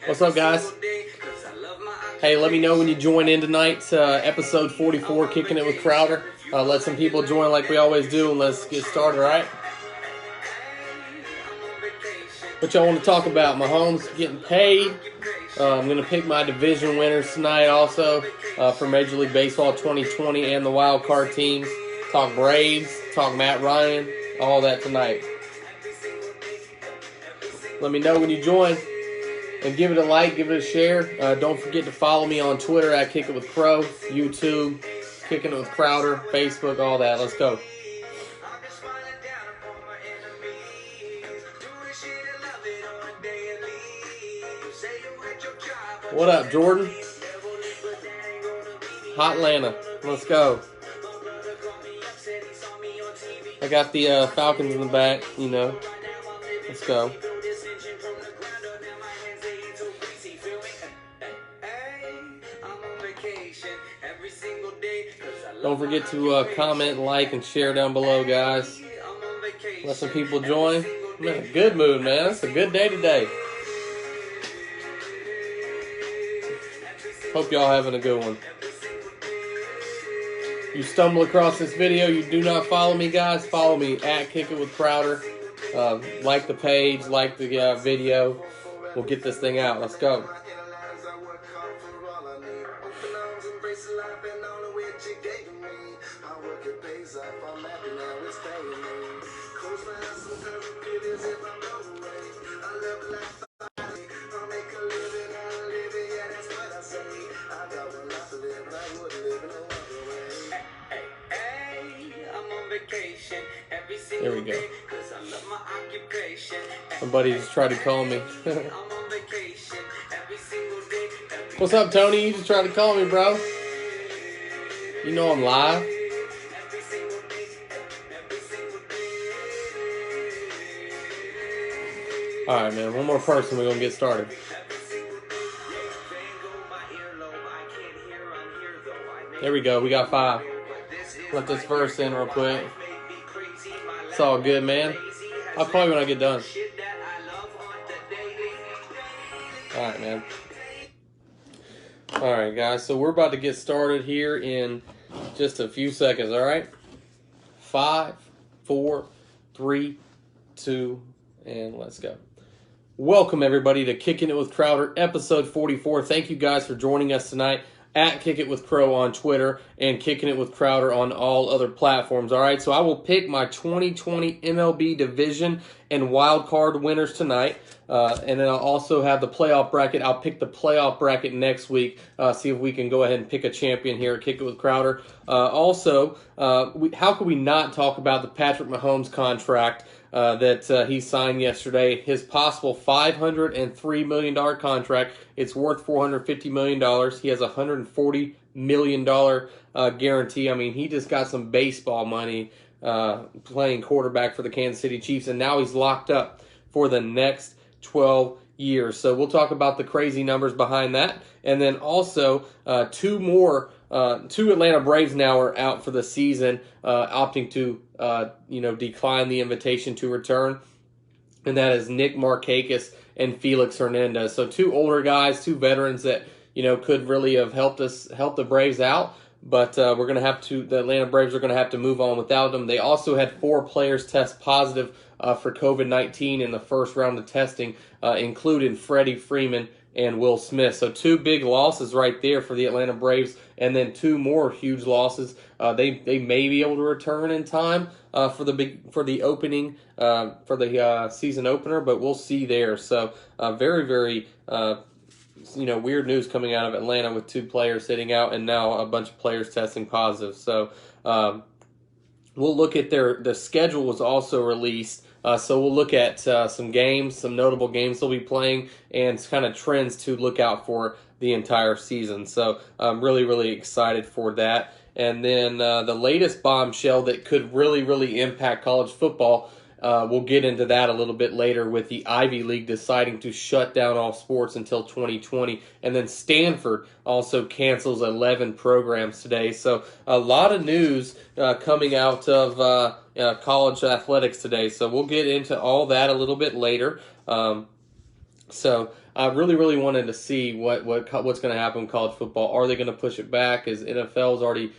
What's up, guys? Hey, let me know when you join in tonight. Episode 44, Kicking It with Crowder. Let some people join like we always do, and let's get started, all right? What y'all want to talk about? Mahomes getting paid. I'm going to pick my division winners tonight also for Major League Baseball 2020 and the wild card teams. Talk Braves, talk Matt Ryan, all that tonight. Let me know when you join. And give it a like, give it a share. Don't forget to follow me on Twitter at Kick It With Crow, YouTube, Kicking It With Crowder, Facebook, all that. Let's go. What up, Jordan? Hot Atlanta. Let's go. I got the Falcons in the back, you know. Let's go. Don't forget to comment, like, and share down below, guys. Let some people join. I'm in a good mood, man. It's a good day today. Hope y'all having a good one. You stumble across this video, you do not follow me, guys. Follow me at Kick It With Crowder. Like the page, like the video. We'll get this thing out. Let's go. There we go. Somebody just tried to call me. What's up, Tony? You just tried to call me, bro. You know I'm live. Alright, man. One more person. We're going to get started. There we go. We got 5. Let this verse in real quick. It's all good, man. I'll call you when I get done. Alright, man. Alright, guys. So we're about to get started here in just a few seconds, alright? 5, 4, 3, 2, and let's go. Welcome, everybody, to Kicking It With Crowder, episode 44. Thank you, guys, for joining us tonight. At Kick It With Crow on Twitter and Kicking It With Crowder on all other platforms. All right, so I will pick my 2020 MLB division and wild card winners tonight. And then I'll also have the playoff bracket. I'll pick the playoff bracket next week. See if we can go ahead and pick a champion here at Kick It With Crowder. Also, how could we not talk about the Patrick Mahomes contract that he signed yesterday? His possible $503 million contract. It's worth $450 million. He has a $140 million guarantee. I mean, he just got some baseball money playing quarterback for the Kansas City Chiefs, and now he's locked up for the next 12 years. So we'll talk about the crazy numbers behind that. And then also two Atlanta Braves now are out for the season, opting to decline the invitation to return. And that is Nick Markakis and Felix Hernandez. So 2 older guys, 2 veterans that could really have helped the Braves out. But the Atlanta Braves are going to have to move on without them. They also had 4 players test positive for COVID-19 in the first round of testing, including Freddie Freeman and Will Smith. So 2 big losses right there for the Atlanta Braves, and then 2 more huge losses. They may be able to return in time for the opening for the season opener, but we'll see there. So very, very weird news coming out of Atlanta with 2 players sitting out and now a bunch of players testing positive. So we'll look at the schedule was also released. So we'll look at some games, some notable games they'll be playing, and kind of trends to look out for the entire season. So I'm really, really excited for that. And then the latest bombshell that could really, really impact college football, we'll get into that a little bit later with the Ivy League deciding to shut down all sports until 2020. And then Stanford also cancels 11 programs today. So a lot of news coming out of college athletics today. So we'll get into all that a little bit later. So I really, really wanted to see what's going to happen in college football. Are they going to push it back? As NFL's already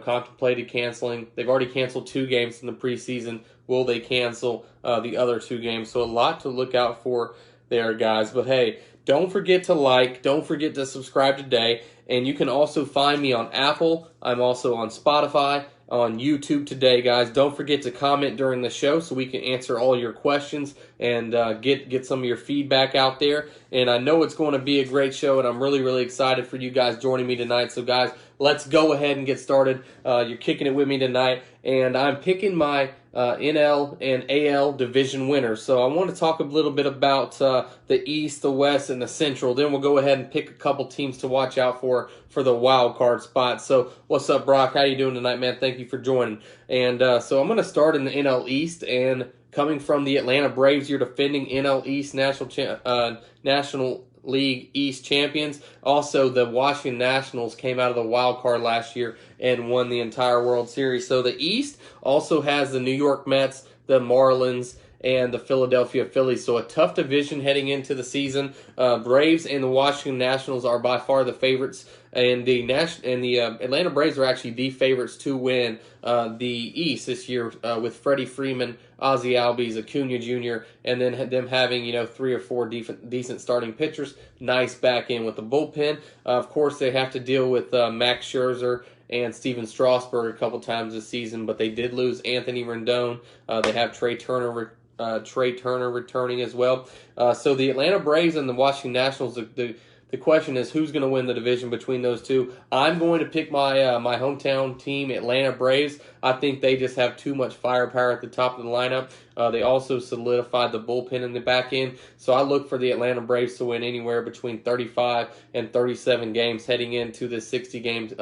contemplated canceling. They've already canceled 2 games in the preseason. Will they cancel the other 2 games? So a lot to look out for there, guys. But hey, don't forget to like. Don't forget to subscribe today. And you can also find me on Apple. I'm also on Spotify, on YouTube today, guys. Don't forget to comment during the show so we can answer all your questions and get some of your feedback out there. And I know it's going to be a great show, and I'm really, really excited for you guys joining me tonight. So, guys, let's go ahead and get started. You're kicking it with me tonight, and I'm picking my NL and AL division winners. So I want to talk a little bit about the East, the West, and the Central. Then we'll go ahead and pick a couple teams to watch out for the wild card spot. So what's up, Brock? How you doing tonight, man? Thank you for joining. And so I'm going to start in the NL East, and coming from the Atlanta Braves, you're defending NL East National League East champions. Also, the Washington Nationals came out of the wild card last year and won the entire World Series. So the East also has the New York Mets, the Marlins, and the Philadelphia Phillies. So a tough division heading into the season. Braves and the Washington Nationals are by far the favorites, and the Atlanta Braves are actually the favorites to win the East this year with Freddie Freeman, Ozzie Albies, Acuna Jr., and then them having 3 or 4 decent starting pitchers. Nice back end with the bullpen. Of course, they have to deal with Max Scherzer and Steven Strasburg a couple times this season, but they did lose Anthony Rendon. They have Trey Turner returning as well. So the Atlanta Braves and the Washington Nationals, the question is who's going to win the division between those two. I'm going to pick my my hometown team, Atlanta Braves. I think they just have too much firepower at the top of the lineup. They also solidified the bullpen in the back end. So I look for the Atlanta Braves to win anywhere between 35 and 37 games heading into the 60 games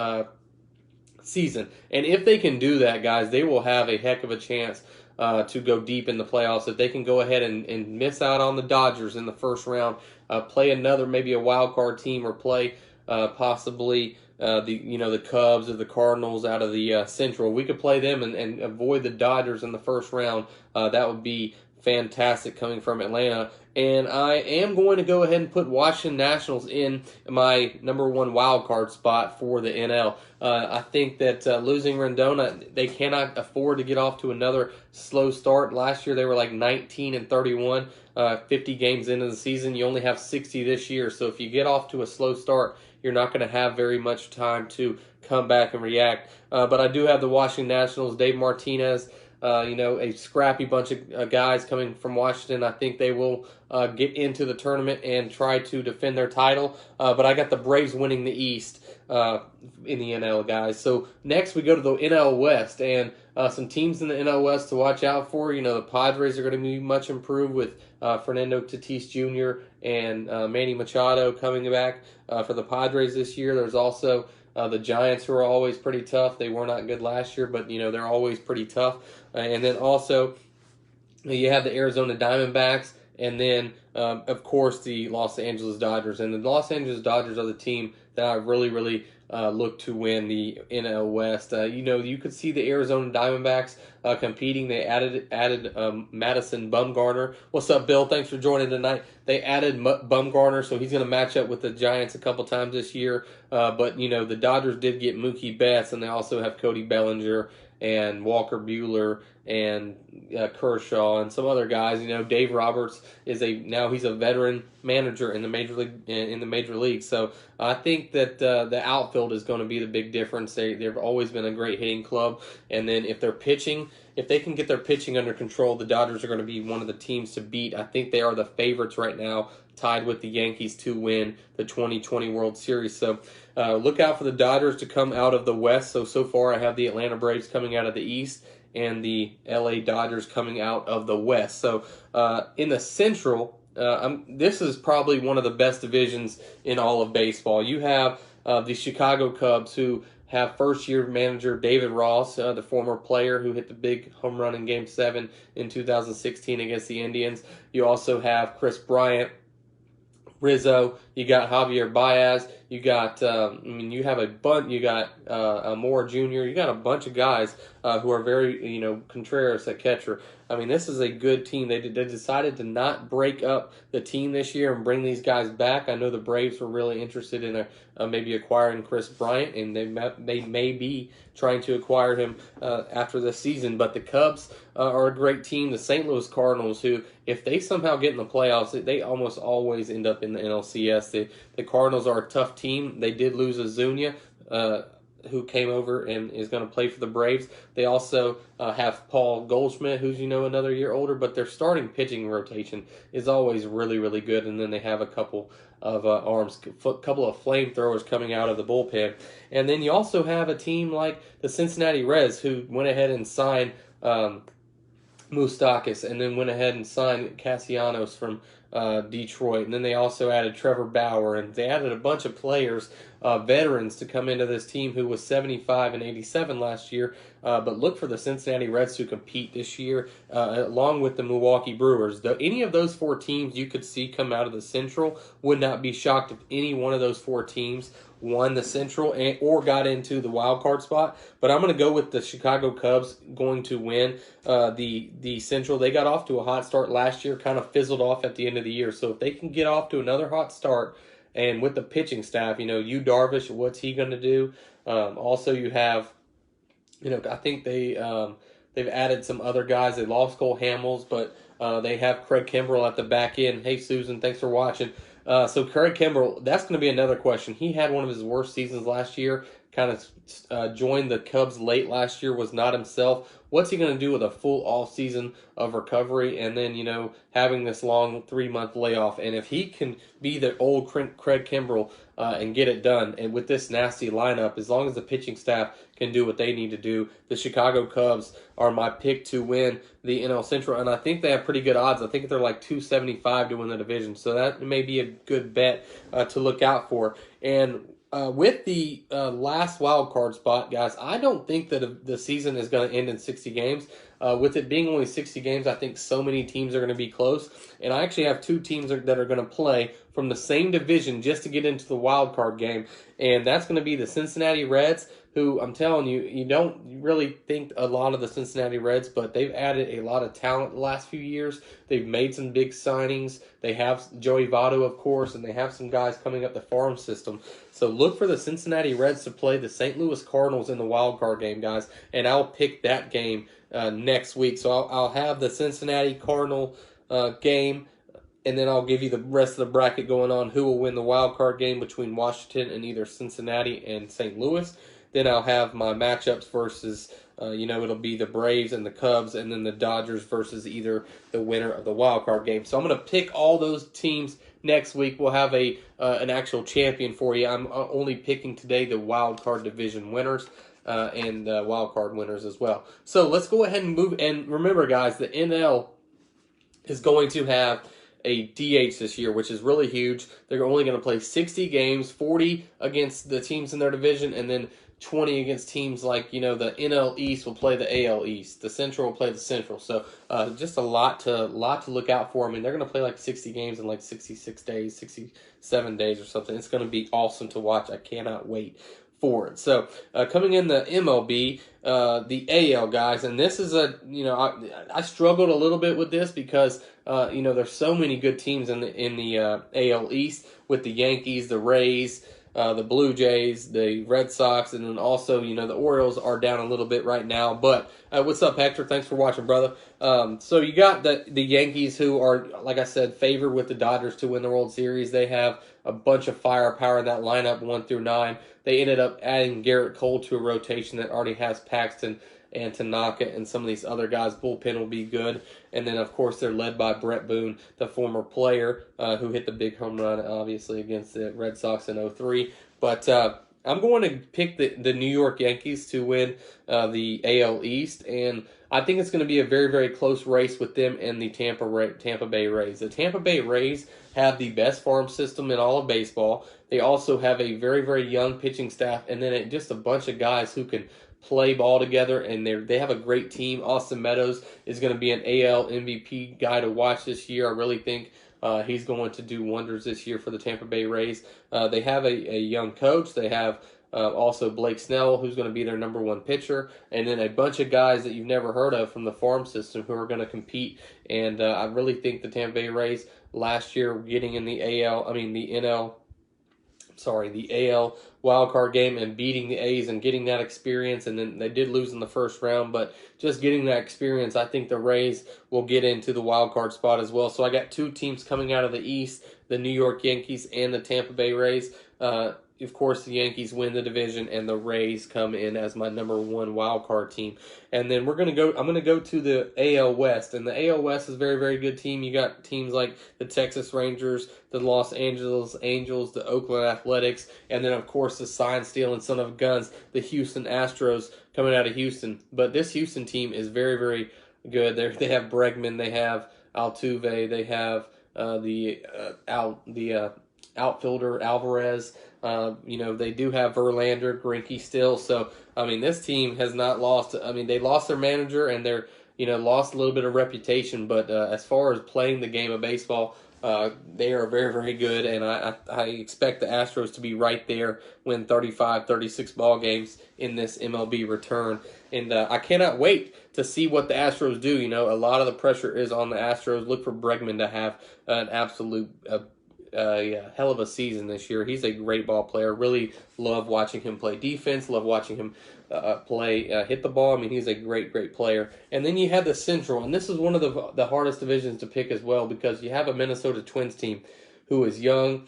season. And if they can do that, guys, they will have a heck of a chance to go deep in the playoffs. If they can go ahead and miss out on the Dodgers in the first round, play another, maybe a wild card team, or play possibly the Cubs or the Cardinals out of the Central. We could play them and avoid the Dodgers in the first round. That would be fantastic coming from Atlanta. And I am going to go ahead and put Washington Nationals in my number 1 wild card spot for the NL. I think that losing Rendon, they cannot afford to get off to another slow start. Last year they were like 19-31, 50 games into the season. You only have 60 this year. So if you get off to a slow start, you're not going to have very much time to come back and react. But I do have the Washington Nationals, Dave Martinez, a scrappy bunch of guys coming from Washington. I think they will get into the tournament and try to defend their title. But I got the Braves winning the East in the NL, guys. So next we go to the NL West, and some teams in the NL West to watch out for. The Padres are going to be much improved with Fernando Tatis Jr. and Manny Machado coming back for the Padres this year. There's also the Giants, who are always pretty tough. They were not good last year, but they're always pretty tough. And then also you have the Arizona Diamondbacks, and then of course the Los Angeles Dodgers. And the Los Angeles Dodgers are the team that I really, really look to win the NL West. You could see the Arizona Diamondbacks competing. They added Madison Bumgarner. What's up, Bill? Thanks for joining tonight. They added Bumgarner, so he's going to match up with the Giants a couple times this year. But the Dodgers did get Mookie Betts, and they also have Cody Bellinger and Walker Buehler and Kershaw and some other guys. Dave Roberts he's a veteran manager in the major league. So I think that the outfield is going to be the big difference. They've always been a great hitting club, and then if they can get their pitching under control, the Dodgers are going to be one of the teams to beat. I think they are the favorites right now, tied with the Yankees to win the 2020 World Series. So look out for the Dodgers to come out of the West. So far I have the Atlanta Braves coming out of the East and the LA Dodgers coming out of the West. So in the Central, this is probably one of the best divisions in all of baseball. You have the Chicago Cubs, who have first-year manager David Ross, the former player who hit the big home run in Game 7 in 2016 against the Indians. You also have Chris Bryant, Rizzo, you got Javier Baez, You got, you have a bunch. You got Moore Jr. You got a bunch of guys who are very, Contreras at catcher. I mean, this is a good team. They decided to not break up the team this year and bring these guys back. I know the Braves were really interested in maybe acquiring Chris Bryant, and they may be trying to acquire him after this season. But the Cubs are a great team. The St. Louis Cardinals, who, if they somehow get in the playoffs, they almost always end up in the NLCS. The Cardinals are a tough team. They did lose Azuña, who came over and is going to play for the Braves. They also have Paul Goldschmidt, who's, another year older, but their starting pitching rotation is always really, really good. And then they have a couple of couple of flamethrowers coming out of the bullpen. And then you also have a team like the Cincinnati Reds, who went ahead and signed Moustakas, and then went ahead and signed Castellanos from Detroit. And then they also added Trevor Bauer, and they added a bunch of players, veterans, to come into this team who was 75 and 87 last year. But look for the Cincinnati Reds to compete this year, along with the Milwaukee Brewers. Though any of those four teams you could see come out of the Central, would not be shocked if any one of those four teams won the Central or got into the wild card spot. But I'm going to go with the Chicago Cubs going to win the Central. They got off to a hot start last year, kind of fizzled off at the end of the year. So if they can get off to another hot start, and with the pitching staff, Yu Darvish, what's he going to do? Also, you have, I think they've added some other guys. They lost Cole Hamels, but they have Craig Kimbrell at the back end. Hey, Susan, thanks for watching. So Craig Kimbrell, that's going to be another question. He had one of his worst seasons last year, kind of joined the Cubs late last year, was not himself. What's he going to do with a full off season of recovery and then, having this long 3-month layoff? And if he can be the old Craig Kimbrell and get it done, and with this nasty lineup, as long as the pitching staff can do what they need to do, the Chicago Cubs are my pick to win the NL Central, and I think they have pretty good odds. I think they're like 275 to win the division, so that may be a good bet to look out for. And with the last wild card spot, guys, I don't think that the season is going to end in 60 games. With it being only 60 games, I think so many teams are going to be close. And I actually have two teams that are going to play from the same division just to get into the wild card game. And that's going to be the Cincinnati Reds, who, I'm telling you, you don't really think a lot of the Cincinnati Reds, but they've added a lot of talent the last few years. They've made some big signings. They have Joey Votto, of course, and they have some guys coming up the farm system. So look for the Cincinnati Reds to play the St. Louis Cardinals in the wild card game, guys, and I'll pick that game next week. So I'll have the Cincinnati Cardinal game, and then I'll give you the rest of the bracket going on who will win the wild card game between Washington and either Cincinnati and St. Louis. Then I'll have my matchups versus, it'll be the Braves and the Cubs, and then the Dodgers versus either the winner of the wild card game. So I'm going to pick all those teams next week. We'll have an actual champion for you. I'm only picking today the wild card division winners and wild card winners as well. So let's go ahead and move. And remember, guys, the NL is going to have a DH this year, which is really huge. They're only going to play 60 games, 40 against the teams in their division, and then 20 against teams like, the NL East will play the AL East. The Central will play the Central. So just a lot to look out for. I mean, they're going to play like 60 games in like 66 days, 67 days or something. It's going to be awesome to watch. I cannot wait for it. So coming in the MLB, the AL, guys, and this is I struggled a little bit with this because there's so many good teams in the AL East with the Yankees, the Rays, the Blue Jays, the Red Sox, and then also, the Orioles are down a little bit right now. But what's up, Hector? Thanks for watching, brother. So you got the Yankees, who are, like I said, favored with the Dodgers to win the World Series. They have a bunch of firepower in that lineup, 1 through 9. They ended up adding Garrett Cole to a rotation that already has Paxton and Tanaka and some of these other guys. Bullpen will be good. And then, of course, they're led by Brett Boone, the former player who hit the big home run, obviously, against the Red Sox in 2003. But I'm going to pick the New York Yankees to win the AL East, and I think it's going to be a very, very close race with them and the Tampa Bay Rays. The Tampa Bay Rays have the best farm system in all of baseball. They also have a very, very young pitching staff, and then just a bunch of guys who can play ball together, and they have a great team. Austin Meadows is going to be an AL MVP guy to watch this year. I really think He's going to do wonders this year for the Tampa Bay Rays. They have a young coach. They have also Blake Snell, who's going to be their #1 pitcher, and then a bunch of guys that you've never heard of from the farm system who are going to compete. And I really think the Tampa Bay Rays last year getting in the the AL wildcard game and beating the A's and getting that experience, and then they did lose in the first round, but just getting that experience, I think the Rays will get into the wildcard spot as well. So I got 2 teams coming out of the East, the New York Yankees and the Tampa Bay Rays. Of course, the Yankees win the division, and the Rays come in as my #1 wild card team. And then I'm going to go to the AL West, and the AL West is a very, very good team. You got teams like the Texas Rangers, the Los Angeles Angels, the Oakland Athletics, and then of course the sign-stealing son of guns, the Houston Astros coming out of Houston. But this Houston team is very, very good. They have Bregman, they have Altuve, they have the outfielder Alvarez. They do have Verlander, Greinke still. So, this team has not lost. They lost their manager and they're, lost a little bit of reputation. But as far as playing the game of baseball, they are very, very good. And I expect the Astros to be right there, win 35, 36 ball games in this MLB return. And I cannot wait to see what the Astros do. A lot of the pressure is on the Astros. Look for Bregman to have an absolute hell of a season this year. He's a great ball player. Really love watching him play defense. Love watching him hit the ball. He's a great, great player. And then you have the Central, and this is one of the hardest divisions to pick as well, because you have a Minnesota Twins team who is young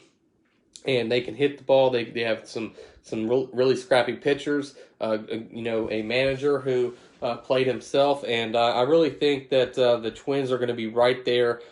and they can hit the ball. They have some really scrappy pitchers. A manager who played himself, and I really think that the Twins are going to be right there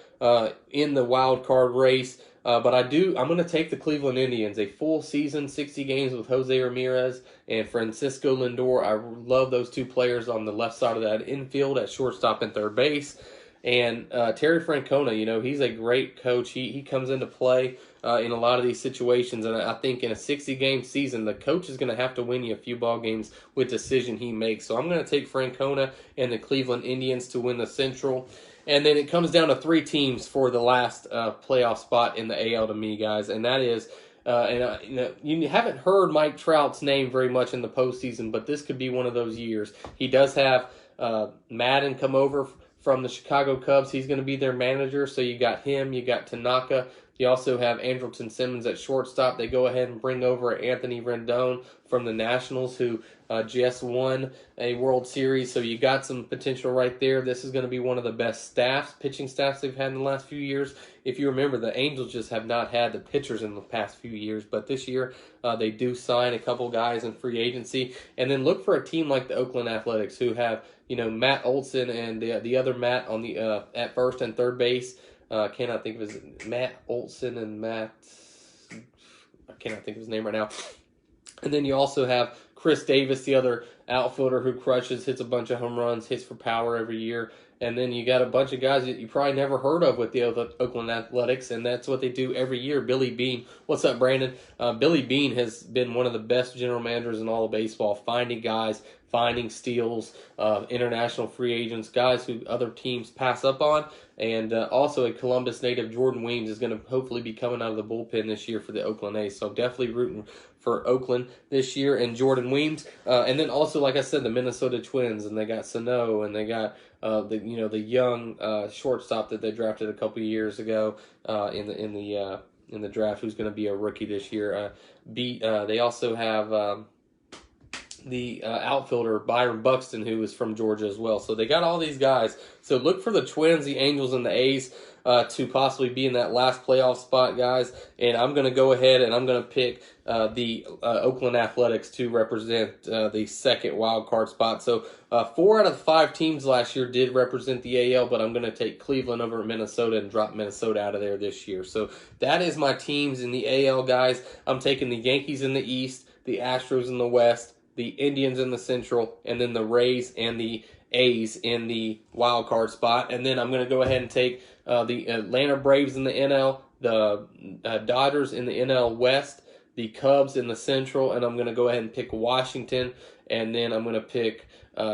in the wild card race. But I'm going to take the Cleveland Indians. A full season, 60 games with Jose Ramirez and Francisco Lindor. I love those 2 players on the left side of that infield at shortstop and third base. And Terry Francona, he's a great coach. He comes into play in a lot of these situations. And I think in a 60-game season, the coach is going to have to win you a few ball games with decision he makes. So I'm going to take Francona and the Cleveland Indians to win the Central. And then it comes down to 3 teams for the last playoff spot in the AL to me, guys. And that is, you haven't heard Mike Trout's name very much in the postseason, but this could be one of those years. He does have Madden come over from the Chicago Cubs. He's going to be their manager. So you got him, you got Tanaka. You also have Andrelton Simmons at shortstop. They go ahead and bring over Anthony Rendon from the Nationals, who just won a World Series. So you got some potential right there. This is going to be one of the best pitching staffs they've had in the last few years. If you remember, the Angels just have not had the pitchers in the past few years. But this year, they do sign a couple guys in free agency. And then look for a team like the Oakland Athletics, who have Matt Olson and the other Matt on the at first and third base. Cannot think of his Matt Olson and Matt. I cannot think of his name right now. And then you also have Chris Davis, the other outfielder who crushes, hits a bunch of home runs, hits for power every year. And then you got a bunch of guys that you probably never heard of with the Oakland Athletics, and that's what they do every year. Billy Beane. What's up, Brandon? Billy Beane has been one of the best general managers in all of baseball, finding guys, finding steals, international free agents, guys who other teams pass up on. And also a Columbus native, Jordan Weems, is going to hopefully be coming out of the bullpen this year for the Oakland A's. So definitely rooting for Oakland this year and Jordan Weems. And then also, like I said, the Minnesota Twins, and they got Sano, and they got the young shortstop that they drafted a couple of years ago in the draft, who's going to be a rookie this year. They also have the outfielder Byron Buxton, who is from Georgia as well. So they got all these guys. So look for the Twins, the Angels, and the A's to possibly be in that last playoff spot, guys. And I'm going to go ahead and I'm going to pick the Oakland Athletics to represent the second wild card spot. So 4 out of the 5 teams last year did represent the AL, but I'm going to take Cleveland over Minnesota and drop Minnesota out of there this year. So that is my teams in the AL, guys. I'm taking the Yankees in the East, the Astros in the West, the Indians in the Central, and then the Rays and the A's in the wild card spot. And then I'm going to go ahead and take the Atlanta Braves in the NL, the Dodgers in the NL West, the Cubs in the Central, and I'm going to go ahead and pick Washington, and then I'm going to pick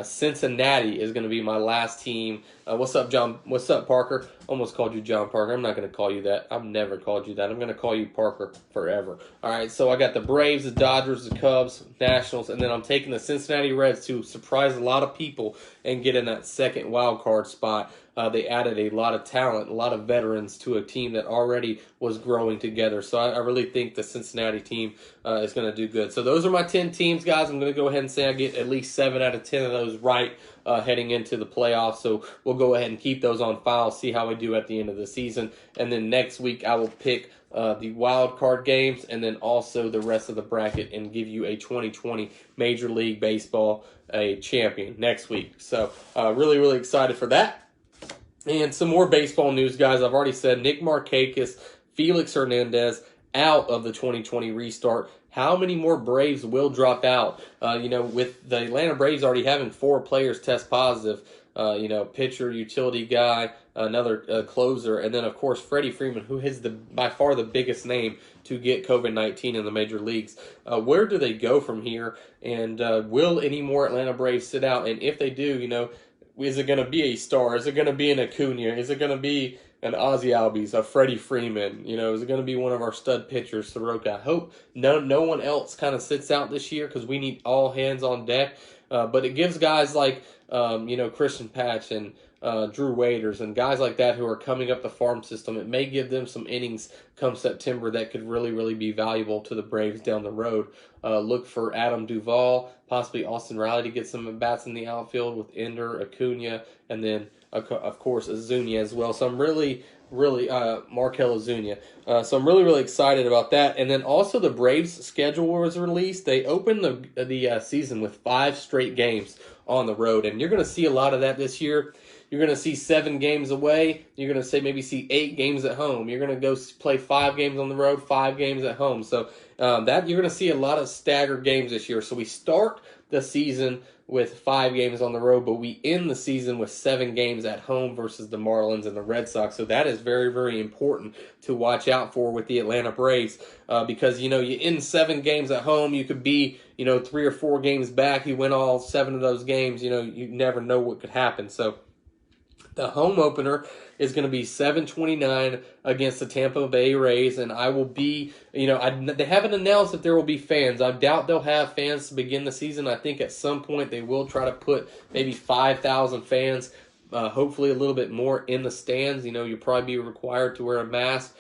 Cincinnati is going to be my last team. What's up, John? What's up, Parker? Almost called you John Parker. I'm not going to call you that. I've never called you that. I'm going to call you Parker forever. All right, so I got the Braves, the Dodgers, the Cubs, Nationals, and then I'm taking the Cincinnati Reds to surprise a lot of people and get in that second wild card spot. They added a lot of talent, a lot of veterans to a team that already was growing together. So I really think the Cincinnati team is going to do good. So those are my 10 teams, guys. I'm going to go ahead and say I get at least 7 out of 10 of those right heading into the playoffs. So we'll go ahead and keep those on file, see how we do at the end of the season. And then next week I will pick the wild card games and then also the rest of the bracket and give you a 2020 Major League Baseball champion next week. So really, really excited for that. And some more baseball news, guys. I've already said Nick Markakis, Felix Hernandez out of the 2020 restart. How many more Braves will drop out? With the Atlanta Braves already having 4 players test positive, pitcher, utility guy, another closer, and then, of course, Freddie Freeman, who is by far the biggest name to get COVID-19 in the major leagues. Where do they go from here? And will any more Atlanta Braves sit out? And if they do, is it going to be a Star? Is it going to be an Acuna? Is it going to be an Ozzie Albies, a Freddie Freeman? Is it going to be one of our stud pitchers, Soroka? I hope no one else kind of sits out this year because we need all hands on deck. But it gives guys like, Christian Patch and Drew Waders and guys like that who are coming up the farm system. It may give them some innings come September that could really, really be valuable to the Braves down the road. Look for Adam Duvall, possibly Austin Riley to get some at-bats in the outfield with Ender, Acuna, and then, of course, Ozuna as well. So I'm really Markel Ozuna. So I'm really, really excited about that. And then also the Braves schedule was released. They opened the season with 5 straight games on the road, and you're going to see a lot of that this year. You're going to see 7 games away. You're going to maybe see 8 games at home. You're going to go play 5 games on the road, 5 games at home. So that you're going to see a lot of staggered games this year. So we start the season with 5 games on the road, but we end the season with 7 games at home versus the Marlins and the Red Sox. So that is very, very important to watch out for with the Atlanta Braves because, you end 7 games at home. You could be, 3 or 4 games back. You win all 7 of those games. You never know what could happen. So the home opener is going to be 7/29 against the Tampa Bay Rays, and I will be, they haven't announced that there will be fans. I doubt they'll have fans to begin the season. I think at some point they will try to put maybe 5,000 fans, hopefully a little bit more in the stands. You'll probably be required to wear a mask,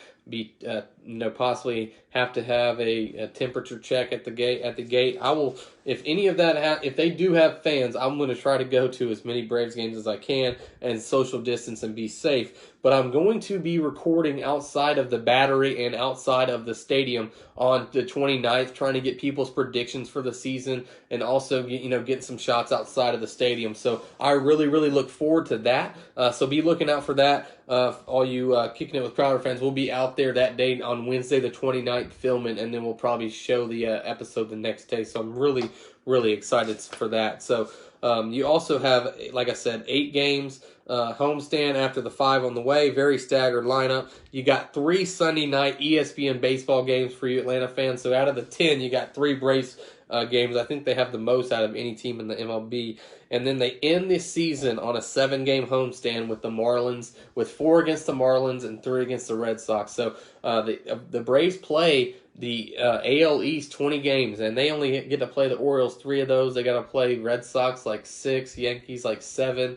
possibly have to have a temperature check at the gate. I will, if any of that, if they do have fans, I'm going to try to go to as many Braves games as I can and social distance and be safe. But I'm going to be recording outside of the Battery and outside of the stadium on the 29th, trying to get people's predictions for the season and also getting some shots outside of the stadium. So I really, really look forward to that. So be looking out for that. All you Kicking It with Crowder fans, we'll be out there that day on Wednesday the 29th filming, and then we'll probably show the episode the next day. So I'm really, really excited for that. So you also have, like I said, 8 games homestand after the 5 on the way. Very staggered lineup. You got 3 Sunday night ESPN baseball games for you Atlanta fans. So out of the 10, you got 3 Braves games. I think they have the most out of any team in the MLB. And then they end this season on a 7-game homestand with the Marlins, with 4 against the Marlins and 3 against the Red Sox. So the Braves play the AL East 20 games, and they only get to play the Orioles 3 of those. They got to play Red Sox like 6, Yankees like 7.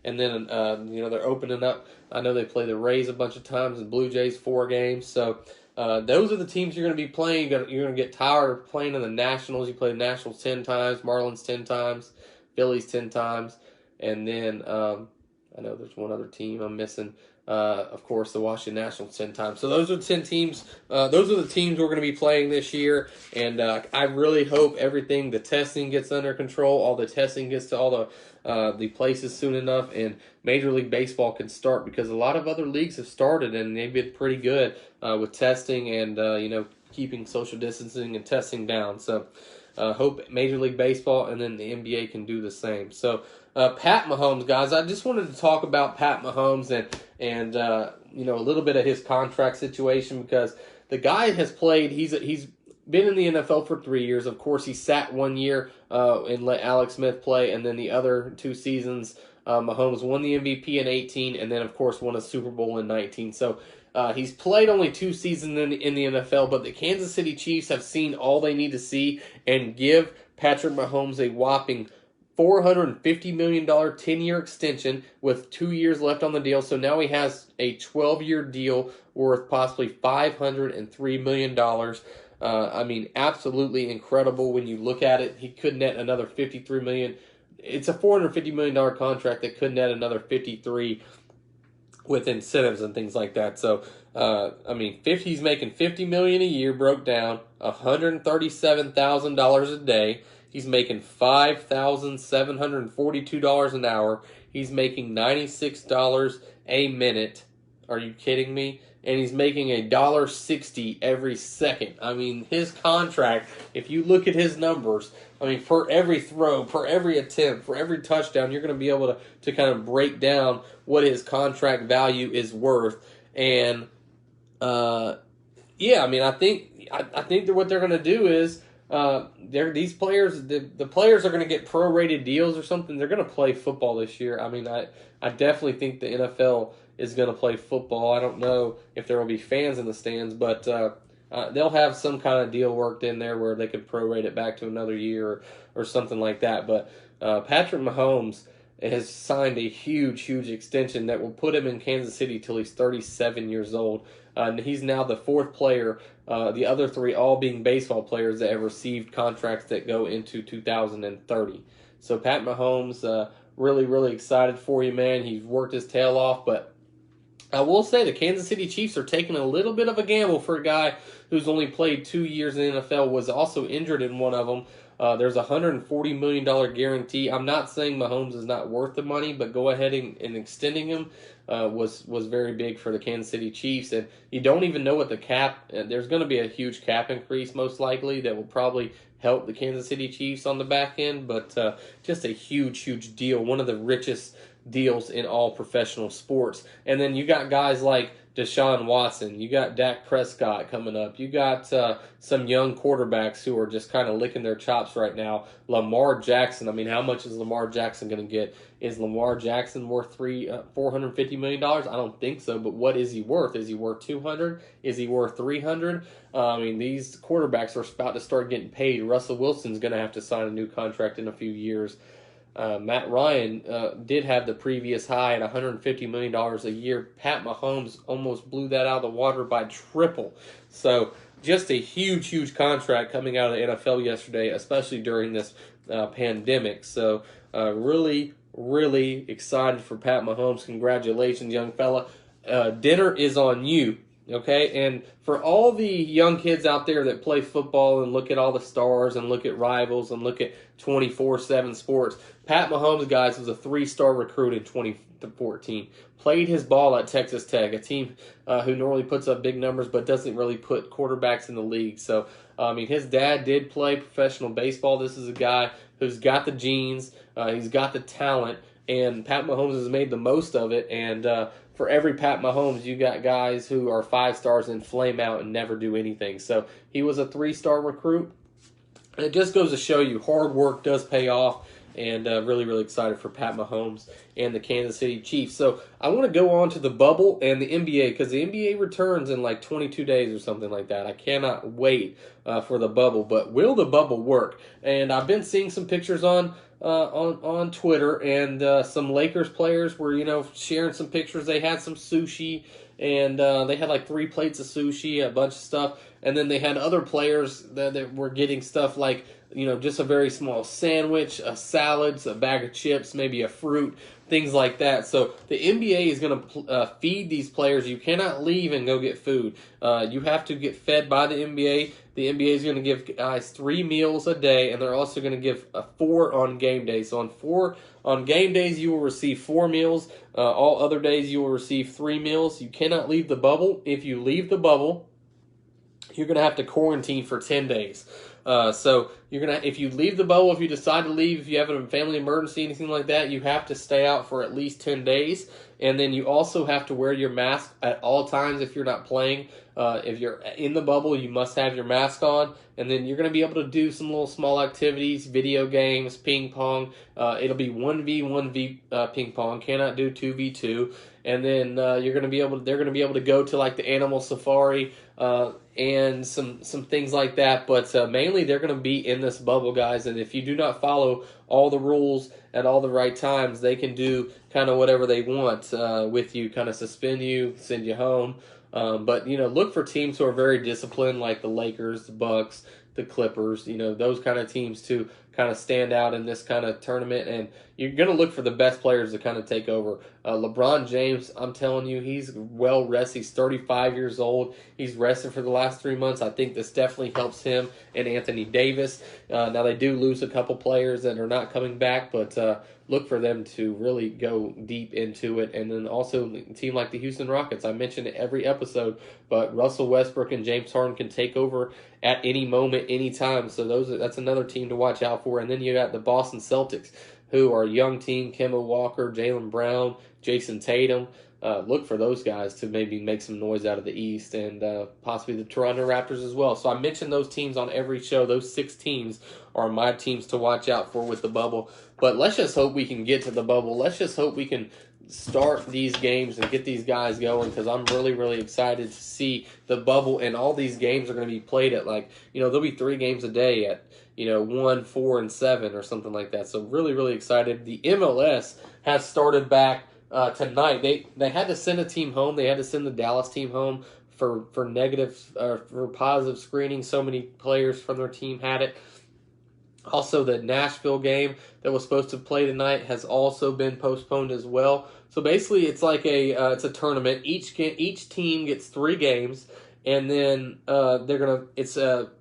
And then, they're opening up. I know they play the Rays a bunch of times and Blue Jays 4 games. So those are the teams you're going to be playing. You're going to get tired of playing in the Nationals. You play the Nationals 10 times, Marlins 10 times, Phillies 10 times. And then I know there's one other team I'm missing. Of course, the Washington Nationals 10 times. So those are 10 teams. Those are the teams we're going to be playing this year. And I really hope the testing gets under control. All the testing gets to all the places soon enough. And Major League Baseball can start because a lot of other leagues have started and they've been pretty good with testing and, keeping social distancing and testing down. So hope Major League Baseball and then the NBA can do the same. So Pat Mahomes, guys, I just wanted to talk about Pat Mahomes and a little bit of his contract situation because the guy has played. He's been in the NFL for 3 years. Of course, he sat 1 year and let Alex Smith play, and then the other 2 seasons, Mahomes won the MVP in 18, and then, of course, won a Super Bowl in 19. So he's played only 2 seasons in the NFL, but the Kansas City Chiefs have seen all they need to see and give Patrick Mahomes a whopping $450 million 10-year extension with 2 years left on the deal. So now he has a 12-year deal worth possibly $503 million. I mean, absolutely incredible when you look at it. He could net another $53 million. It's a $450 million contract that could net another $53 with incentives and things like that. So, I mean, he's making $50 million a year, broke down, $137,000 a day. He's making $5,742 an hour. He's making $96 a minute. Are you kidding me? And he's making $1.60 every second. I mean, his contract, if you look at his numbers, I mean, for every throw, for every attempt, for every touchdown, you're going to be able to kind of break down what his contract value is worth. And, yeah, I mean, I think that what they're going to do is, these players, the players are going to get prorated deals or something. They're going to play football this year. I mean, I definitely think the NFL is going to play football. I don't know if there will be fans in the stands, but they'll have some kind of deal worked in there where they could prorate it back to another year or something like that. But Patrick Mahomes has signed a huge, huge extension that will put him in Kansas City till he's 37 years old. And he's now the 4th player, the other 3 all being baseball players that have received contracts that go into 2030. So Pat Mahomes, really, really excited for you, man. He's worked his tail off, but I will say the Kansas City Chiefs are taking a little bit of a gamble for a guy who's only played 2 years in the NFL, was also injured in one of them. There's a $140 million guarantee. I'm not saying Mahomes is not worth the money, but go ahead and extending him was very big for the Kansas City Chiefs. And you don't even know what the cap, there's going to be a huge cap increase most likely that will probably help the Kansas City Chiefs on the back end, but just a huge, huge deal. One of the richest deals in all professional sports. And then you got guys like Deshaun Watson. You got Dak Prescott coming up. You got some young quarterbacks who are just kind of licking their chops right now. Lamar Jackson. I mean, how much is Lamar Jackson going to get? Is Lamar Jackson worth $450 million? I don't think so, but what is he worth? Is he worth $200? Is he worth $300? I mean, these quarterbacks are about to start getting paid. Russell Wilson's going to have to sign a new contract in a few years. Matt Ryan did have the previous high at $150 million a year. Pat Mahomes almost blew that out of the water by triple. So just a huge, huge contract coming out of the NFL yesterday, especially during this pandemic. So really, really excited for Pat Mahomes. Congratulations, young fella. Dinner is on you. Okay, and for all the young kids out there that play football and look at all the stars and look at rivals and look at 24/7 sports, Pat Mahomes, guys, was a 3-star recruit in 2014. Played his ball at Texas Tech, a team who normally puts up big numbers but doesn't really put quarterbacks in the league. So, I mean, his dad did play professional baseball. This is a guy who's got the genes, he's got the talent, and Pat Mahomes has made the most of it. And for every Pat Mahomes, you got guys who are 5 stars and flame out and never do anything. So he was a 3-star recruit. And it just goes to show you hard work does pay off. And really, really excited for Pat Mahomes and the Kansas City Chiefs. So I want to go on to the bubble and the NBA because the NBA returns in like 22 days or something like that. I cannot wait for the bubble. But will the bubble work? And I've been seeing some pictures on Twitter, and some Lakers players were, sharing some pictures. They had some sushi, and they had like 3 plates of sushi, a bunch of stuff. And then they had other players that were getting stuff like, just a very small sandwich, a salad, a bag of chips, maybe a fruit, things like that. So the NBA is going to feed these players. You cannot leave and go get food. You have to get fed by the NBA. The NBA is going to give guys 3 meals a day, and they're also going to give 4 on game days. So on game days, you will receive 4 meals. All other days, you will receive 3 meals. You cannot leave the bubble. If you leave the bubble, you're going to have to quarantine for 10 days. So if you leave the bubble, if you decide to leave, if you have a family emergency, anything like that, you have to stay out for at least 10 days. And then you also have to wear your mask at all times if you're not playing. If you're in the bubble, you must have your mask on. And then you're going to be able to do some little small activities, video games, ping pong. It'll be 1v1 ping pong. Cannot do 2v2. And then they're going to be able to go to like the animal safari and some things like that. But mainly they're going to be in this bubble, guys. And if you do not follow all the rules at all the right times, they can do kind of whatever they want with you, kind of suspend you, send you home. But look for teams who are very disciplined, like the Lakers, the Bucks, the Clippers. Those kind of teams to kind of stand out in this kind of tournament. And you're going to look for the best players to kind of take over. LeBron James, I'm telling you, he's well rested. He's 35 years old. He's rested for the last 3 months. I think this definitely helps him and Anthony Davis. Now, they do lose a couple players that are not coming back, but look for them to really go deep into it. And then also a team like the Houston Rockets. I mentioned it every episode, but Russell Westbrook and James Harden can take over at any moment, any time. So that's another team to watch out for. And then you got the Boston Celtics, who are a young team. Kemba Walker, Jaylen Brown, Jason Tatum. Look for those guys to maybe make some noise out of the East, and possibly the Toronto Raptors as well. So I mentioned those teams on every show. Those 6 teams are my teams to watch out for with the bubble. But let's just hope we can get to the bubble. Let's just hope we can start these games and get these guys going, because I'm really, really excited to see the bubble. And all these games are going to be played at there'll be 3 games a day at 1, 4, and 7 or something like that. So really, really excited. The MLS has started back tonight. They had to send a team home. They had to send the Dallas team home for positive screening. So many players from their team had it. Also, the Nashville game that was supposed to play tonight has also been postponed as well. So basically, it's like it's a tournament. Each team gets 3 games, and then it's a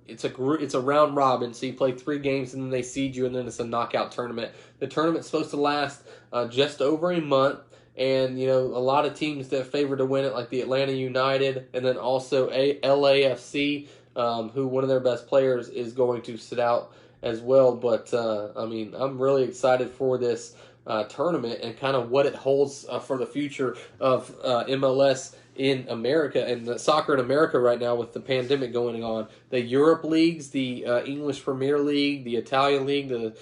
round robin. So you play 3 games, and then they seed you, and then it's a knockout tournament. The tournament's supposed to last just over a month. And, a lot of teams that favor to win it, like the Atlanta United, and then also LAFC, who one of their best players is going to sit out as well. But, I'm really excited for this tournament and kind of what it holds for the future of MLS in America and the soccer in America right now with the pandemic going on. The Europe leagues, the English Premier League, the Italian League, the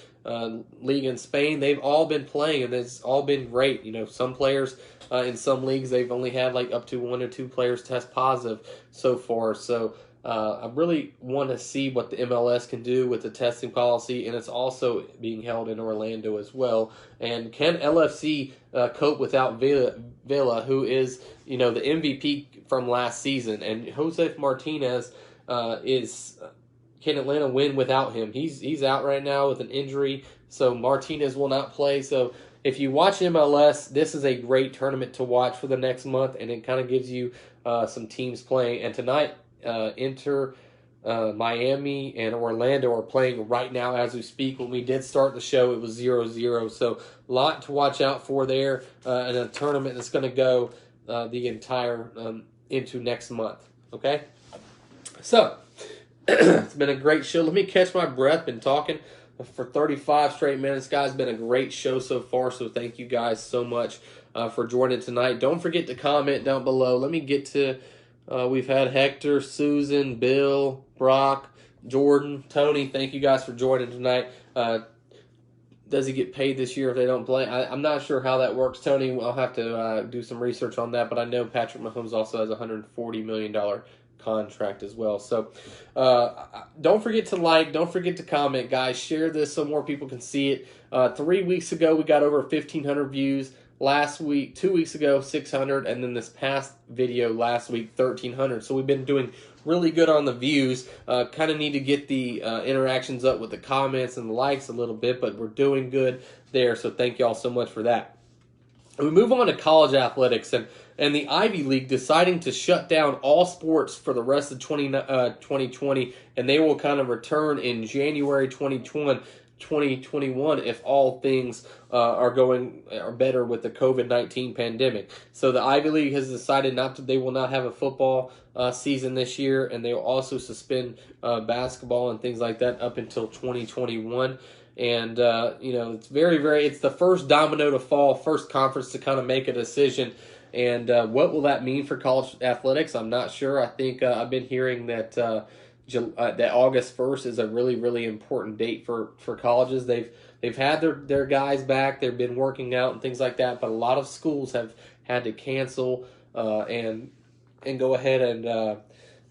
league in Spain, they've all been playing, and it's all been great. Some players in some leagues, they've only had up to 1 or 2 players test positive so far. So I really want to see what the MLS can do with the testing policy, and it's also being held in Orlando as well. And can LFC cope without Villa, who is the MVP from last season, and Josef Martinez can Atlanta win without him? He's out right now with an injury, so Martinez will not play. So if you watch MLS, this is a great tournament to watch for the next month, and it kind of gives you some teams playing. And tonight, Inter, Miami, and Orlando are playing right now as we speak. When we did start the show, it was 0-0. So a lot to watch out for there, and a tournament that's going to go the entire into next month. Okay? So it's been a great show. Let me catch my breath. Been talking for 35 straight minutes, guys. Been a great show so far, so thank you guys so much for joining tonight. Don't forget to comment down below. Let me get to, we've had Hector, Susan, Bill, Brock, Jordan, Tony. Thank you guys for joining tonight. Does he get paid this year if they don't play? I'm not sure how that works, Tony. I'll have to do some research on that, but I know Patrick Mahomes also has a $140 million contract as well. So don't forget to like, don't forget to comment, guys. Share this so more people can see it. 3 weeks ago, we got over 1,500 views. Last week, 2 weeks ago, 600, and then this past video last week, 1,300. So we've been doing really good on the views. Kind of need to get the interactions up with the comments and the likes a little bit, but we're doing good there. So thank you all so much for that. We move on to college athletics, and the Ivy League deciding to shut down all sports for the rest of 2020, and they will kind of return in January 2021 if all things are better with the COVID-19 pandemic. So the Ivy League has decided they will not have a football season this year, and they will also suspend basketball and things like that up until 2021. And it's it's the first domino to fall, first conference to kind of make a decision. And what will that mean for college athletics? I'm not sure. I think I've been hearing that that August 1st is a really, really important date for colleges. They've had their guys back. They've been working out and things like that. But a lot of schools have had to cancel and go ahead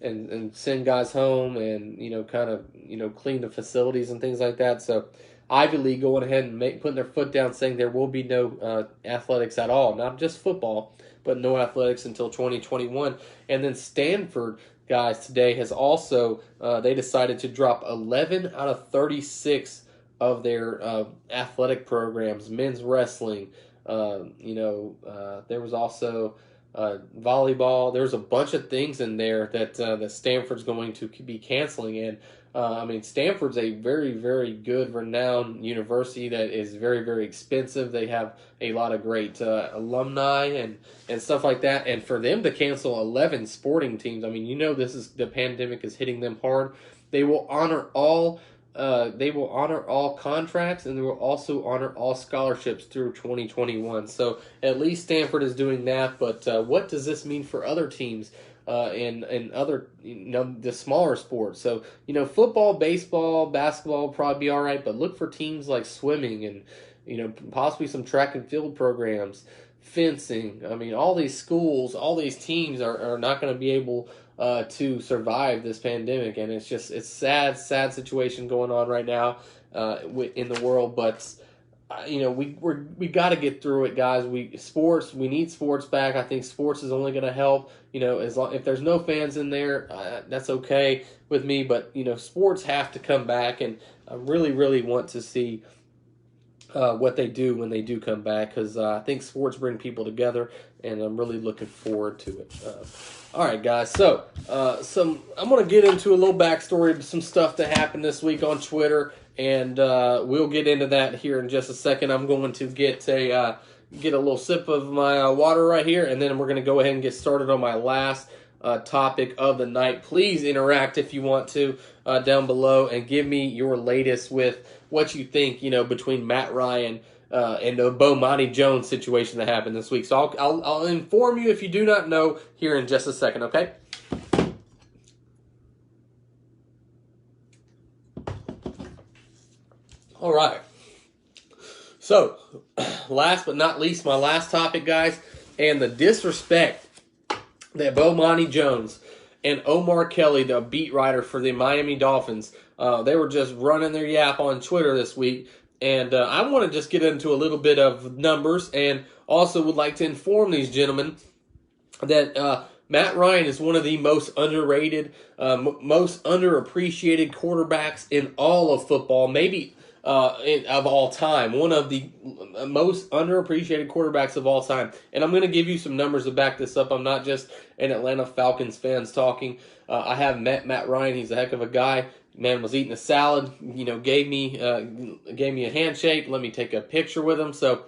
and send guys home and kind of clean the facilities and things like that. So Ivy League going ahead and putting their foot down, saying there will be no athletics at all, not just football, but no athletics until 2021. And then Stanford, guys, today has also they decided to drop 11 out of 36 of their athletic programs, men's wrestling. There was also volleyball. There's a bunch of things in there that Stanford's going to be canceling. And Stanford's a very, very good, renowned university that is very, very expensive. They have a lot of great alumni and stuff like that. And for them to cancel 11 sporting teams, the pandemic is hitting them hard. They will honor all. They will honor all contracts, and they will also honor all scholarships through 2021. So at least Stanford is doing that. But what does this mean for other teams in other the smaller sports? So football, baseball, basketball will probably be all right. But look for teams like swimming and possibly some track and field programs, fencing. All these schools, all these teams are not going to be able to survive this pandemic, and it's sad situation going on right now in the world. But we got to get through it, guys. We need sports back. I think sports is only going to help. If there's no fans in there, that's okay with me. But sports have to come back, and I really, really want to see what they do when they do come back, because I think sports bring people together, and I'm really looking forward to it. All right, guys. So, I'm going to get into a little backstory of some stuff that happened this week on Twitter, and we'll get into that here in just a second. I'm going to get a little sip of my water right here, and then we're going to go ahead and get started on my last topic of the night. Please interact if you want to down below and give me your latest with what you think, between Matt Ryan and the Bomoni Jones situation that happened this week. So I'll inform you if you do not know here in just a second, okay? All right. So, last but not least, my last topic, guys, and the disrespect that Bomoni Jones and Omar Kelly, the beat writer for the Miami Dolphins, they were just running their yap on Twitter this week. And I want to just get into a little bit of numbers, and also would like to inform these gentlemen that Matt Ryan is one of the most underrated, most underappreciated quarterbacks in all of football, maybe of all time. One of the most underappreciated quarterbacks of all time. And I'm going to give you some numbers to back this up. I'm not just an Atlanta Falcons fans talking. I have met Matt Ryan. He's a heck of a guy. Man was eating a salad, gave me a handshake, let me take a picture with him. So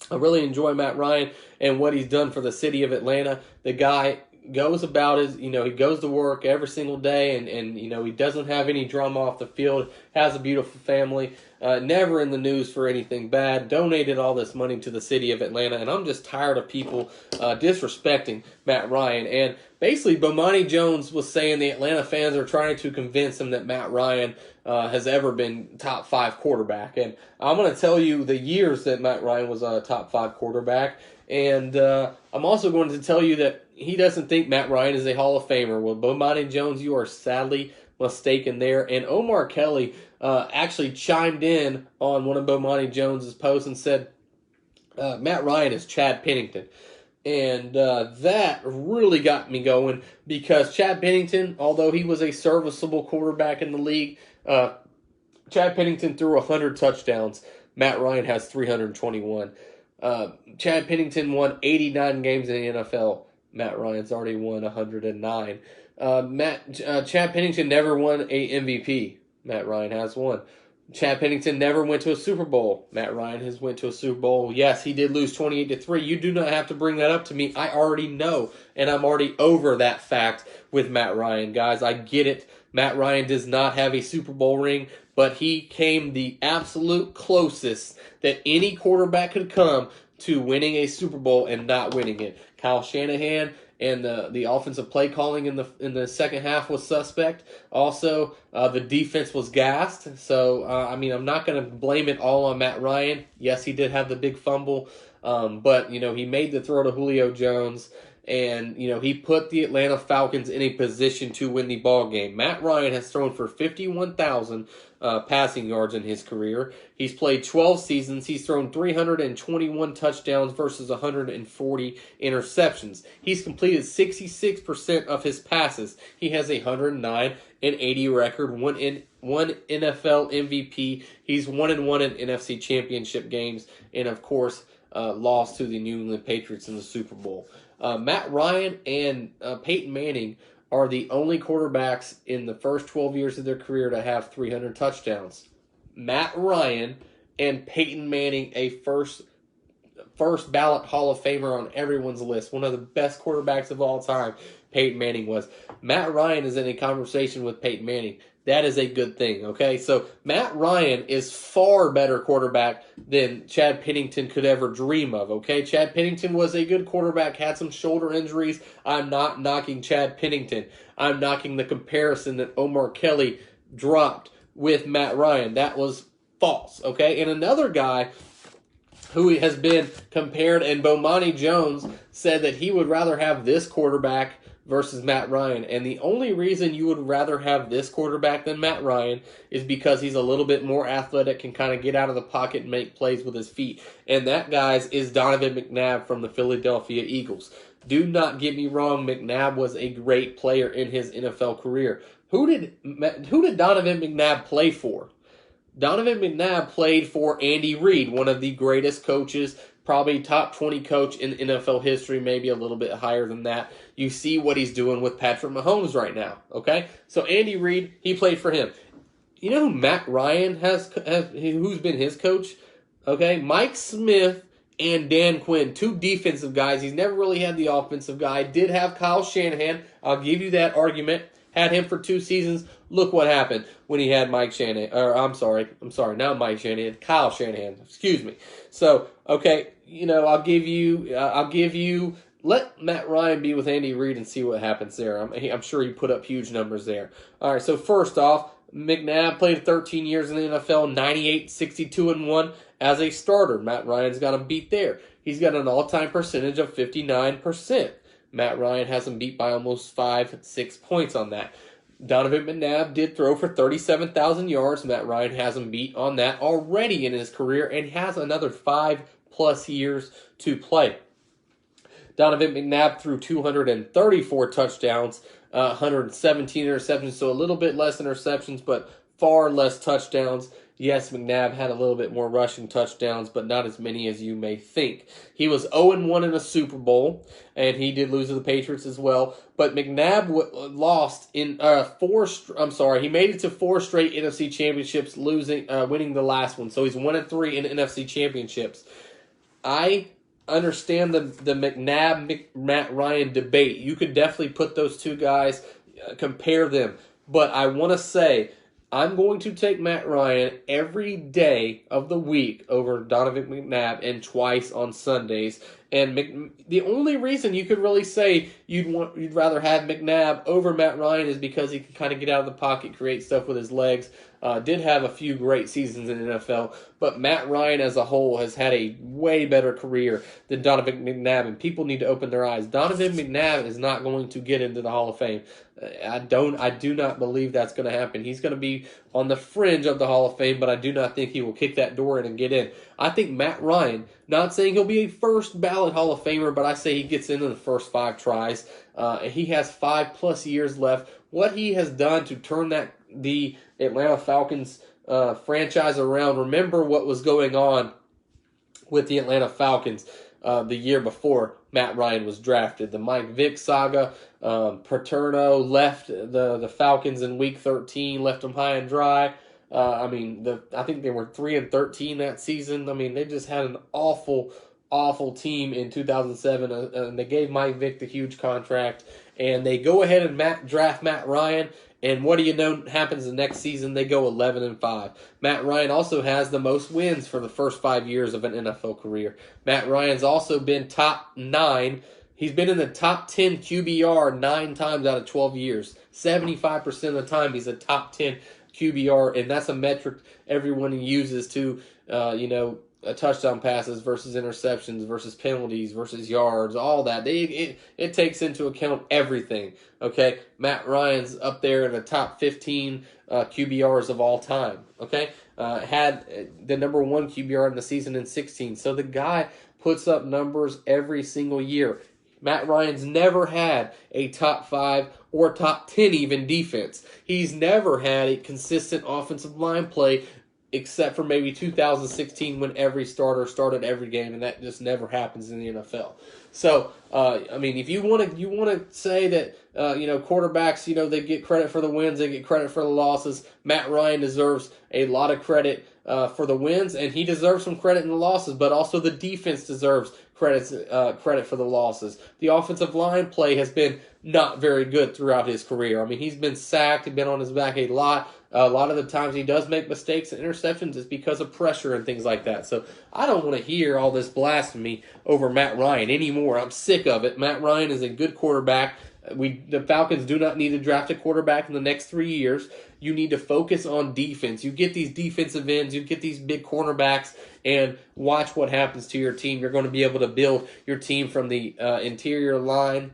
I really enjoy Matt Ryan and what he's done for the city of Atlanta. The guy goes about his, he goes to work every single day, and he doesn't have any drama off the field, has a beautiful family, never in the news for anything bad, donated all this money to the city of Atlanta, and I'm just tired of people disrespecting Matt Ryan. And basically, Bomoni Jones was saying the Atlanta fans are trying to convince him that Matt Ryan has ever been top 5 quarterback. And I'm going to tell you the years that Matt Ryan was a top 5 quarterback. And I'm also going to tell you that he doesn't think Matt Ryan is a Hall of Famer. Well, Bomoni Jones, you are sadly mistaken there. And Omar Kelly actually chimed in on one of Bomoni Jones's posts and said, Matt Ryan is Chad Pennington. And that really got me going, because Chad Pennington, although he was a serviceable quarterback in the league, Chad Pennington threw 100 touchdowns. Matt Ryan has 321. Chad Pennington won 89 games in the NFL. Matt Ryan's already won 109. Chad Pennington never won a MVP. Matt Ryan has one. Chad Pennington never went to a Super Bowl. Matt Ryan has went to a Super Bowl. Yes, he did lose 28-3. You do not have to bring that up to me. I already know, and I'm already over that fact with Matt Ryan, guys. I get it. Matt Ryan does not have a Super Bowl ring, but he came the absolute closest that any quarterback could come to winning a Super Bowl and not winning it. Kyle Shanahan and the offensive play calling in the second half was suspect. Also, the defense was gassed. So, I mean, I'm not going to blame it all on Matt Ryan. Yes, he did have the big fumble, but, you know, he made the throw to Julio Jones, and, you know, he put the Atlanta Falcons in a position to win the ball game. Matt Ryan has thrown for 51,000 passing yards in his career. He's played 12 seasons. He's thrown 321 touchdowns versus 140 interceptions. He's completed 66% of his passes. He has a 109-80 record, one NFL MVP. He's 1-1 in NFC Championship games, and of course, lost to the New England Patriots in the Super Bowl. Matt Ryan and Peyton Manning are the only quarterbacks in the first 12 years of their career to have 300 touchdowns. Matt Ryan and Peyton Manning, a first ballot Hall of Famer on everyone's list, one of the best quarterbacks of all time, Peyton Manning was. Matt Ryan is in a conversation with Peyton Manning. That is a good thing, okay? So Matt Ryan is far better quarterback than Chad Pennington could ever dream of, okay? Chad Pennington was a good quarterback, had some shoulder injuries. I'm not knocking Chad Pennington. I'm knocking the comparison that Omar Kelly dropped with Matt Ryan. That was false, okay? And another guy who has been compared, and Bomoni Jones said that he would rather have this quarterback versus Matt Ryan. And the only reason you would rather have this quarterback than Matt Ryan is because he's a little bit more athletic, can kind of get out of the pocket and make plays with his feet. And that, guys, is Donovan McNabb from the Philadelphia Eagles. Do not get me wrong, McNabb was a great player in his NFL career. Who did Donovan McNabb play for? Donovan McNabb played for Andy Reid, one of the greatest coaches, probably top 20 coach in NFL history, maybe a little bit higher than that. You see what he's doing with Patrick Mahomes right now, okay? So Andy Reid, he played for him. You know who Matt Ryan who's been his coach? Okay, Mike Smith and Dan Quinn, two defensive guys. He's never really had the offensive guy. Did have Kyle Shanahan. I'll give you that argument. Had him for 2 seasons. Look what happened when he had Mike Shanahan. Or I'm sorry, not Mike Shanahan, Kyle Shanahan. Excuse me. So, okay, you know, I'll give you. Let Matt Ryan be with Andy Reid and see what happens there. I'm sure he put up huge numbers there. All right, so first off, McNabb played 13 years in the NFL, 98, 62-1 as a starter. Matt Ryan's got him beat there. He's got an all-time percentage of 59%. Matt Ryan has him beat by almost 5-6 points on that. Donovan McNabb did throw for 37,000 yards. Matt Ryan has him beat on that already in his career and has another 5+ years to play. Donovan McNabb threw 234 touchdowns, 117 interceptions, so a little bit less interceptions, but far less touchdowns. Yes, McNabb had a little bit more rushing touchdowns, but not as many as you may think. He was 0-1 in a Super Bowl, and he did lose to the Patriots as well. But McNabb lost in he made it to 4 straight NFC championships, winning the last one. So he's 1-3 in NFC championships. I understand the McNabb-Matt Ryan debate. You could definitely put those two guys, compare them. But I want to say, I'm going to take Matt Ryan every day of the week over Donovan McNabb and twice on Sundays. And the only reason you could really say you'd rather have McNabb over Matt Ryan is because he can kind of get out of the pocket, create stuff with his legs. Did have a few great seasons in the NFL, but Matt Ryan as a whole has had a way better career than Donovan McNabb, and people need to open their eyes. Donovan McNabb is not going to get into the Hall of Fame. I do not believe that's going to happen. He's going to be on the fringe of the Hall of Fame, but I do not think he will kick that door in and get in. I think Matt Ryan, not saying he'll be a first ballot Hall of Famer, but I say he gets into the first 5 tries. He has 5+ years left. What he has done to turn the Atlanta Falcons franchise around. Remember what was going on with the Atlanta Falcons the year before Matt Ryan was drafted. The Mike Vick saga. Paterno left the Falcons in Week 13, left them high and dry. I mean, I think they were 3-13 that season. I mean, they just had an awful team in 2007, and they gave Mike Vick the huge contract, and they go ahead and draft Matt Ryan. And what do you know happens the next season? They go 11-5. Matt Ryan also has the most wins for the first 5 years of an NFL career. Matt Ryan's also been top 9. He's been in the top 10 QBR 9 times out of 12 years. 75% of the time, he's a top 10 QBR, and that's a metric everyone uses to, touchdown passes versus interceptions versus penalties versus yards, all that. It takes into account everything. Okay, Matt Ryan's up there in the top 15 QBRs of all time. Okay, had the number 1 QBR in the season in 16. So the guy puts up numbers every single year. Matt Ryan's never had a top 5 or top 10 even defense. He's never had a consistent offensive line play, except for maybe 2016 when every starter started every game, and that just never happens in the NFL. So, I mean, if you want to say that quarterbacks, they get credit for the wins, they get credit for the losses. Matt Ryan deserves a lot of credit for the wins, and he deserves some credit in the losses, but also the defense deserves credit for the losses. The offensive line play has been not very good throughout his career. I mean, he's been sacked, he's been on his back a lot. A lot of the times he does make mistakes and interceptions is because of pressure and things like that. So I don't want to hear all this blasphemy over Matt Ryan anymore. I'm sick of it. Matt Ryan is a good quarterback. The Falcons do not need to draft a quarterback in the next 3 years. You need to focus on defense. You get these defensive ends, you get these big cornerbacks, and watch what happens to your team. You're going to be able to build your team from the interior line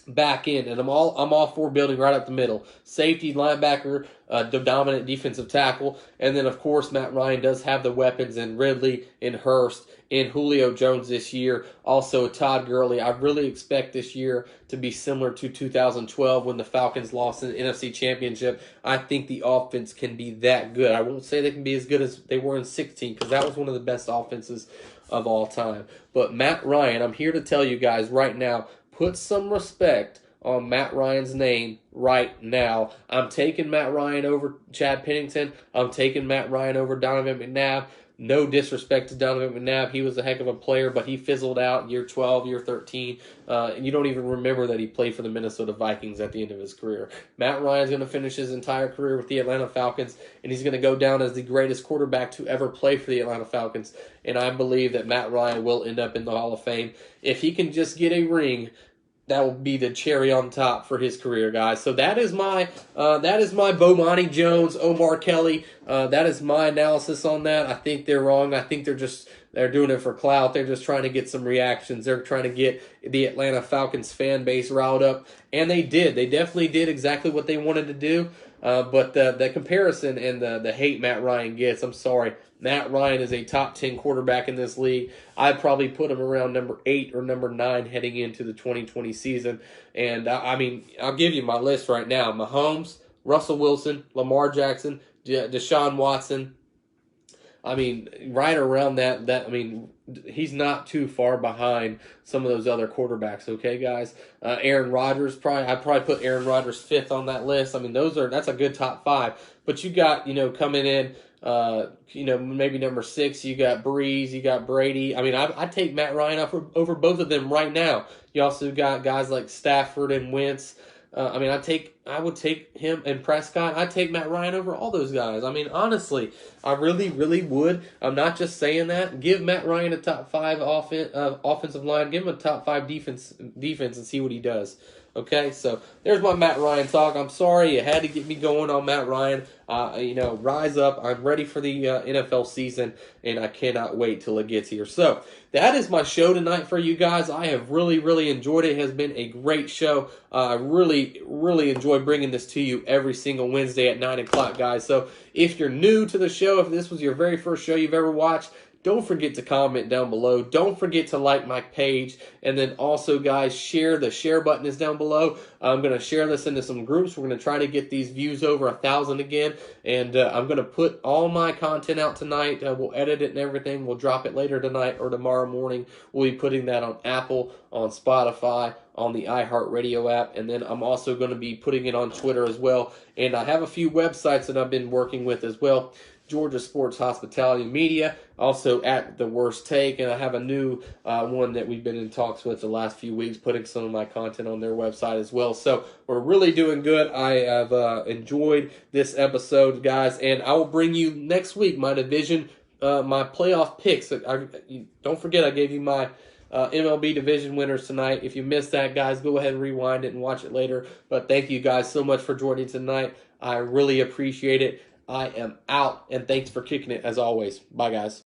back in, and I'm all for building right up the middle. Safety, linebacker, the dominant defensive tackle, and then of course Matt Ryan does have the weapons in Ridley, in Hurst, in Julio Jones this year. Also Todd Gurley. I really expect this year to be similar to 2012 when the Falcons lost in the NFC Championship. I think the offense can be that good. I won't say they can be as good as they were in 16 because that was one of the best offenses of all time. But Matt Ryan, I'm here to tell you guys right now, put some respect on Matt Ryan's name right now. I'm taking Matt Ryan over Chad Pennington. I'm taking Matt Ryan over Donovan McNabb. No disrespect to Donovan McNabb. He was a heck of a player, but he fizzled out year 12, year 13. And you don't even remember that he played for the Minnesota Vikings at the end of his career. Matt Ryan's going to finish his entire career with the Atlanta Falcons, and he's going to go down as the greatest quarterback to ever play for the Atlanta Falcons. And I believe that Matt Ryan will end up in the Hall of Fame. If he can just get a ring, that will be the cherry on top for his career, guys. So that is my Bomoni Jones, Omar Kelly. That is my analysis on that. I think they're wrong. I think they're doing it for clout. They're just trying to get some reactions. They're trying to get the Atlanta Falcons fan base riled up, and they did. They definitely did exactly what they wanted to do. But the comparison and the hate Matt Ryan gets, I'm sorry. Matt Ryan is a top 10 quarterback in this league. I'd probably put him around number 8 or number 9 heading into the 2020 season. And, I mean, I'll give you my list right now. Mahomes, Russell Wilson, Lamar Jackson, Deshaun Watson. I mean, right around that, I mean, he's not too far behind some of those other quarterbacks, okay, guys? Aaron Rodgers, I'd probably put Aaron Rodgers 5th on that list. I mean, that's a good top 5. But you got, coming in, maybe number 6, you got Breeze, you got Brady. I mean, I'd take Matt Ryan over both of them right now. You also got guys like Stafford and Wentz. I would take him and Prescott. I'd take Matt Ryan over all those guys. I mean, honestly, I really, really would. I'm not just saying that. Give Matt Ryan a top 5 offensive line. Give him a top 5 defense and see what he does. Okay, so there's my Matt Ryan talk. I'm sorry you had to get me going on Matt Ryan. Rise up. I'm ready for the NFL season, and I cannot wait till it gets here. So that is my show tonight for you guys. I have really, really enjoyed it. It has been a great show. I really, really enjoy bringing this to you every single Wednesday at 9 o'clock, guys. So if you're new to the show, if this was your very first show you've ever watched, Don't forget to comment down below. Don't forget to like my page. And then also, guys, share. The share button is down below. I'm going to share this into some groups. We're going to try to get these views over 1,000 again. And I'm going to put all my content out tonight. We'll edit it and everything. We'll drop it later tonight or tomorrow morning. We'll be putting that on Apple, on Spotify, on the iHeartRadio app, and then I'm also going to be putting it on Twitter as well. And I have a few websites that I've been working with as well. Georgia Sports Hospitality Media, also at The Worst Take, and I have a new one that we've been in talks with the last few weeks, putting some of my content on their website as well. So we're really doing good. I have enjoyed this episode, guys, and I will bring you next week my division, my playoff picks. Don't forget, I gave you my MLB division winners tonight. If you missed that, guys, go ahead and rewind it and watch it later. But thank you guys so much for joining tonight. I really appreciate it. I am out, and thanks for kicking it as always. Bye, guys.